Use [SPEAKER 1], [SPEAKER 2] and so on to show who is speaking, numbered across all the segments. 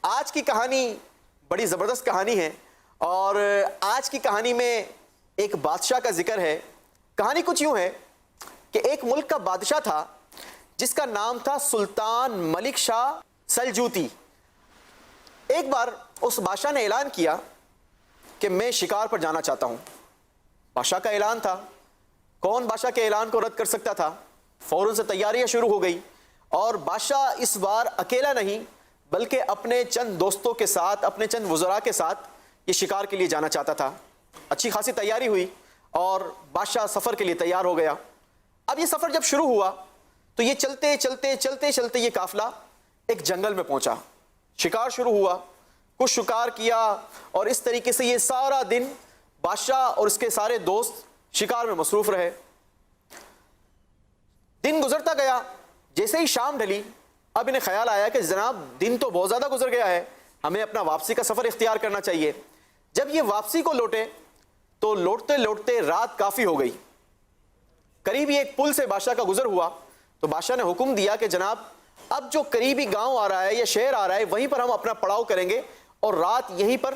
[SPEAKER 1] آج کی کہانی بڑی زبردست کہانی ہے، اور آج کی کہانی میں ایک بادشاہ کا ذکر ہے۔ کہانی کچھ یوں ہے کہ ایک ملک کا بادشاہ تھا جس کا نام تھا سلطان ملک شاہ سلجوتی۔ ایک بار اس بادشاہ نے اعلان کیا کہ میں شکار پر جانا چاہتا ہوں۔ بادشاہ کا اعلان تھا، کون بادشاہ کے اعلان کو رد کر سکتا تھا؟ فوراً سے تیاریاں شروع ہو گئی، اور بادشاہ اس بار اکیلا نہیں بلکہ اپنے چند دوستوں کے ساتھ، اپنے چند وزراء کے ساتھ یہ شکار کے لیے جانا چاہتا تھا۔ اچھی خاصی تیاری ہوئی اور بادشاہ سفر کے لیے تیار ہو گیا۔ اب یہ سفر جب شروع ہوا تو یہ چلتے چلتے چلتے چلتے یہ قافلہ ایک جنگل میں پہنچا۔ شکار شروع ہوا، کچھ شکار کیا، اور اس طریقے سے یہ سارا دن بادشاہ اور اس کے سارے دوست شکار میں مصروف رہے۔ دن گزرتا گیا، جیسے ہی شام ڈھلی اب انہیں خیال آیا کہ جناب دن تو بہت زیادہ گزر گیا ہے، ہمیں اپنا واپسی کا سفر اختیار کرنا چاہیے۔ جب یہ واپسی کو لوٹے تو لوٹتے لوٹتے رات کافی ہو گئی۔ قریبی ایک پل سے بادشاہ کا گزر ہوا تو بادشاہ نے حکم دیا کہ جناب اب جو قریبی گاؤں آ رہا ہے یا شہر آ رہا ہے وہیں پر ہم اپنا پڑاؤ کریں گے اور رات یہیں پر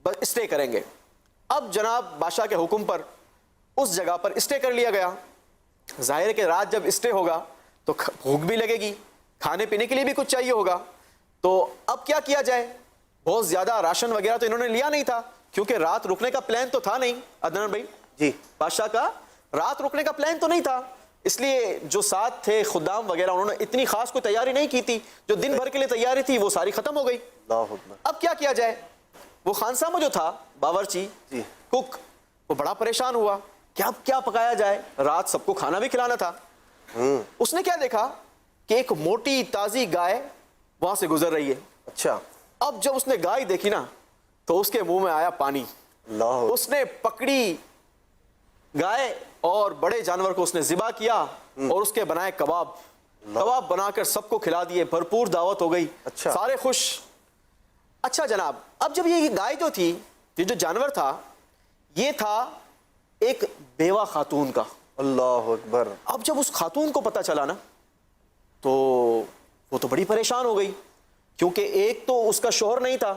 [SPEAKER 1] اسٹے کریں گے۔ اب جناب بادشاہ کے حکم پر اس جگہ پر اسٹے کر لیا گیا۔ ظاہر ہے کہ رات جب اسٹے ہوگا تو بھوک بھی لگے گی، کھانے پینے کے لیے بھی کچھ چاہیے ہوگا۔ تو اب کیا کیا جائے؟ بہت زیادہ راشن وغیرہ تو انہوں نے لیا نہیں تھا، کیونکہ رات رکنے کا پلان تو تھا نہیں۔ عدنان بھائی
[SPEAKER 2] جی،
[SPEAKER 1] بادشاہ کا رات رکنے کا پلان تو نہیں تھا، اس لیے جو ساتھ تھے خدام وغیرہ انہوں نے اتنی خاص کوئی تیاری نہیں کی تھی۔ جو دن بھر کے لیے تیاری تھی وہ ساری ختم ہو گئی۔
[SPEAKER 2] اللہ اکبر۔
[SPEAKER 1] اب کیا کیا جائے؟ وہ خانسامہ جو تھا، باورچی
[SPEAKER 2] جی،
[SPEAKER 1] کک، وہ بڑا پریشان ہوا کہ اب کیا پکایا جائے، رات سب کو کھانا بھی کھلانا تھا۔ اس نے کیا دیکھا کہ ایک موٹی تازی گائے وہاں سے گزر رہی ہے۔
[SPEAKER 2] اچھا،
[SPEAKER 1] اب جب اس نے گائے دیکھی نا تو اس کے منہ میں آیا پانی۔
[SPEAKER 2] اللہ،
[SPEAKER 1] اس نے پکڑی گائے اور بڑے جانور کو اس نے ذبح کیا اور اس کے بنائے کباب بنا کر سب کو کھلا دیے۔ بھرپور دعوت ہو گئی،
[SPEAKER 2] اچھا،
[SPEAKER 1] سارے خوش۔ اچھا جناب، اب جب یہ گائے جو تھی، یہ جو جانور تھا، یہ تھا ایک بیوہ خاتون کا۔
[SPEAKER 2] اللہ اکبر۔
[SPEAKER 1] اب جب اس خاتون کو پتہ چلا نا تو وہ تو بڑی پریشان ہو گئی، کیونکہ ایک تو اس کا شوہر نہیں تھا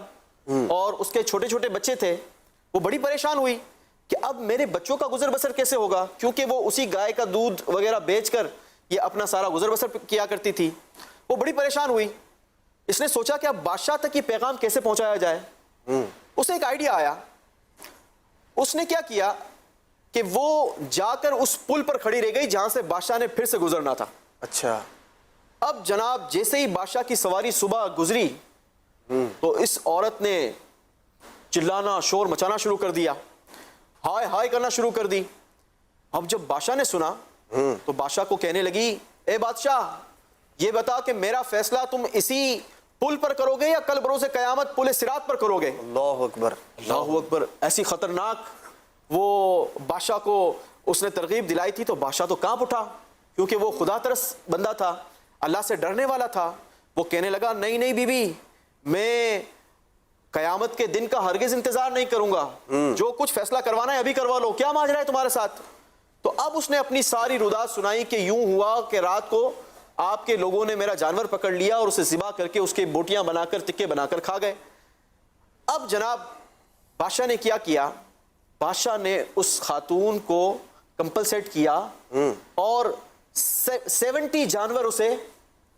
[SPEAKER 1] اور اس کے چھوٹے چھوٹے بچے تھے۔ وہ بڑی پریشان ہوئی کہ اب میرے بچوں کا گزر بسر کیسے ہوگا، کیونکہ وہ اسی گائے کا دودھ وغیرہ بیچ کر یہ اپنا سارا گزر بسر کیا کرتی تھی۔ وہ بڑی پریشان ہوئی۔ اس نے سوچا کہ اب بادشاہ تک یہ پیغام کیسے پہنچایا جائے۔ اسے ایک آئیڈیا آیا۔ اس نے کیا کیا کہ وہ جا کر اس پل پر کھڑی رہ گئی جہاں سے بادشاہ نے پھر سے گزرنا تھا۔
[SPEAKER 2] اچھا،
[SPEAKER 1] اب جناب جیسے ہی بادشاہ کی سواری صبح گزری تو اس عورت نے چلانا، شور مچانا شروع کر دیا، ہائے ہائے کرنا شروع کر دی۔ اب جب بادشاہ نے سنا تو بادشاہ کو کہنے لگی، اے بادشاہ یہ بتا کہ میرا فیصلہ تم اسی پل پر کرو گے یا کل بروز قیامت پل صراط پر کرو گے؟
[SPEAKER 2] اللہ اکبر،
[SPEAKER 1] اللہ اکبر۔ ایسی خطرناک وہ بادشاہ کو اس نے ترغیب دلائی تھی تو بادشاہ تو کانپ اٹھا، کیونکہ وہ خدا ترس بندہ تھا، اللہ سے ڈرنے والا تھا۔ وہ کہنے لگا، نہیں نہیں بی بی، میں قیامت کے دن کا ہرگز انتظار نہیں کروں گا، جو کچھ فیصلہ کروانا ہے ابھی کروا لو، کیا ماجرا ہے تمہارے ساتھ؟ تو اب اس نے اپنی ساری رودات سنائی کہ یوں ہوا کہ رات کو آپ کے لوگوں نے میرا جانور پکڑ لیا اور اسے ذبح کر کے اس کے بوٹیاں بنا کر تکے بنا کر کھا گئے۔ اب جناب بادشاہ نے کیا کیا؟ بادشاہ نے اس خاتون کو کمپلسیٹ کیا اور 70 جانور اسے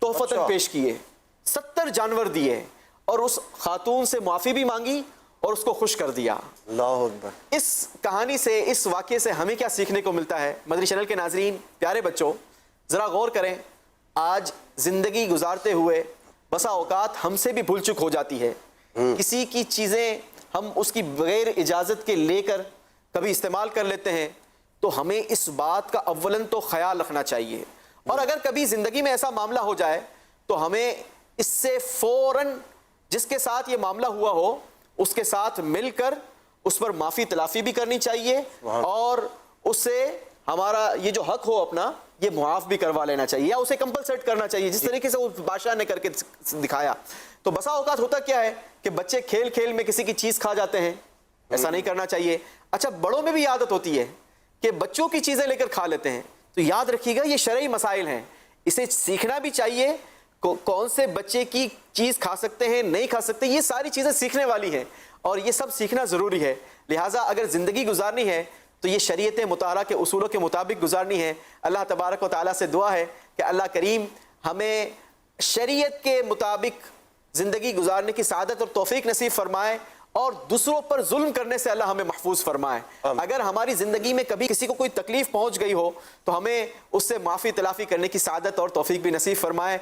[SPEAKER 1] تحفتاً پیش کیے، 70 جانور دیے، اور اس خاتون سے معافی بھی مانگی اور اس کو خوش کر دیا۔
[SPEAKER 2] اللہ اکبر۔
[SPEAKER 1] اس کہانی سے، اس واقعے سے ہمیں کیا سیکھنے کو ملتا ہے؟ مدنی چینل کے ناظرین، پیارے بچوں، ذرا غور کریں۔ آج زندگی گزارتے ہوئے بسا اوقات ہم سے بھی بھول چک ہو جاتی ہے۔ کسی کی چیزیں ہم اس کی بغیر اجازت کے لے کر کبھی استعمال کر لیتے ہیں، تو ہمیں اس بات کا اولاً تو خیال رکھنا چاہیے، اور اگر کبھی زندگی میں ایسا معاملہ ہو جائے تو ہمیں اس سے فوراً جس کے ساتھ یہ معاملہ ہوا ہو اس کے ساتھ مل کر اس پر معافی تلافی بھی کرنی چاہیے، اور اس سے ہمارا یہ جو حق ہو اپنا یہ معاف بھی کروا لینا چاہیے، یا اسے کمپلسیٹ کرنا چاہیے جس طریقے سے اس بادشاہ نے کر کے دکھایا۔ تو بسا اوقات ہوتا کیا ہے کہ بچے کھیل کھیل میں کسی کی چیز کھا جاتے ہیں، ایسا نہیں کرنا چاہیے۔ اچھا، بڑوں میں بھی عادت ہوتی ہے کہ بچوں کی چیزیں لے کر کھا لیتے ہیں، تو یاد رکھیے گا یہ شرعی مسائل ہیں، اسے سیکھنا بھی چاہیے، کون سے بچے کی چیز کھا سکتے ہیں نہیں کھا سکتے, یہ ساری چیزیں سیکھنے والی ہیں اور یہ سب سیکھنا ضروری ہے. لہٰذا اگر زندگی گزارنی ہے تو یہ شریعت مطہرہ کے اصولوں کے مطابق گزارنی ہے. اللہ تبارک و تعالیٰ سے دعا ہے کہ اللہ کریم ہمیں شریعت کے مطابق زندگی گزارنے کی سعادت اور توفیق نصیب فرمائے اور دوسروں پر ظلم کرنے سے اللہ ہمیں محفوظ فرمائے. اگر ہماری زندگی میں کبھی کسی کو کوئی تکلیف پہنچ گئی ہو تو ہمیں اس سے معافی تلافی کرنے کی سعادت اور توفیق بھی نصیب فرمائے.